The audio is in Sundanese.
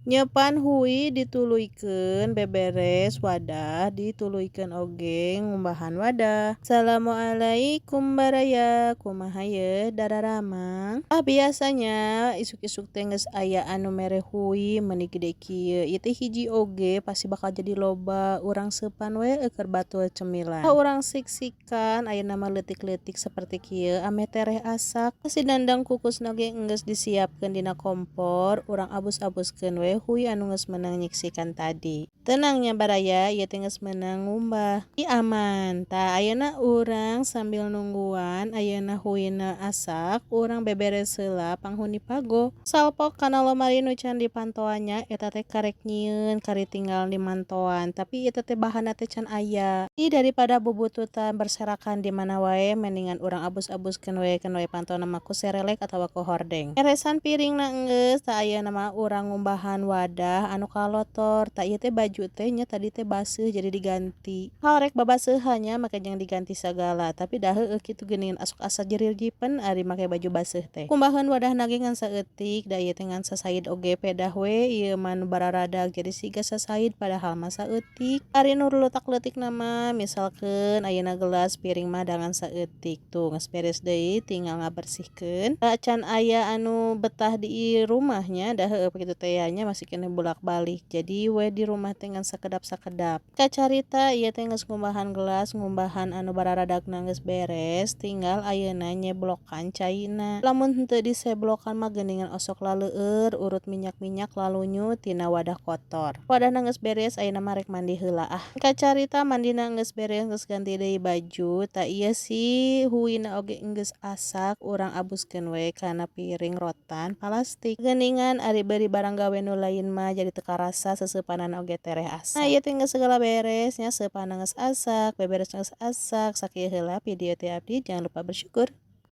Nyepan hui dituluykeun beberes wadah dituluykeun oge ngumbahan wadah. Assalamualaikum baraya kumaha ye dararamang. Biasanya isuk-isuk teh geus aya anu mere hui meuni gede kieu. Ieu teh hiji oge pasti bakal jadi loba urang seupan we keur batul cemilan. Urang sik-sikan ayeuna mah leutik-leutik saperti kieu ame tereh asak. Si dandang kukusna ge geus disiapkeun dina kompor, urang abus-abuskeun we hui anu geus meunang nyiksikan tadi. Tenangnya baraya ieu teh geus meunang ngumbah. Aman. Tah ayeuna urang sambil nungguan ayeuna huina asak, urang beberes heula panghuni pago. Salpok kana lomari nu can dipantoannya eta teh karek nyieun kari tinggal dimantoan, tapi eta teh bahanna teh can aya. Daripada bubututan berserakan di mana wae mendingan urang abus-abuskeun we keun we pantoana mah ku serelek atawa ku hordeng. Beresan piringna geus tah ayeuna mah urang ngumbahan wadah anu kalotor. Tah ieu teh baju teh nya tadi teh baseuh jadi diganti. Rek babaseuhannya make jeung diganti sagala, tapi da heueuh kitu geuningan asok asa jerir-jipen ari make baju baseuh teh. Kumbaheun wadahna ge ngan saeutik, da ieu teh ngan sasaid oge pedah we ieu mah nu bararadag jadi siga sasaid padahal mah saeutik. Ari nu leutak-leutikna mah misalkeun ayeuna gelas piring mah da ngan saeutik. Tuh geus beres deui tinggal ngabersihkeun. Can aya anu betah di rumahnya da heueuh kitu teh nya masih keneh bolak-balik. Jadi we di rumah teh ngan sakedap-sakedap. Kacarita ieu teh geus ngumbahan gelas, ngumbahan anu bararadagna geus beres, tinggal ayeuna nyeblokan caina. Lamun henteu diseblokan mah geuningan osok laleueur urut minyak-minyak lalunyut tina wadah kotor. Wadahna geus beres ayeuna mah rek mandi heula ah. Kacarita mandina geus beres geus ganti deui baju, tah ieu si huina oge geus asak urang abuskeun we kana piring rotan plastik. Geuningan ari bari barang gawe nu lain mah jadi teu karasa seseupanan oge tereh asak. Ieu teh geus segala beres nya seupanna geus asak, beberes geus asak. Sakieu heula video teh abdi jangan lupa bersyukur.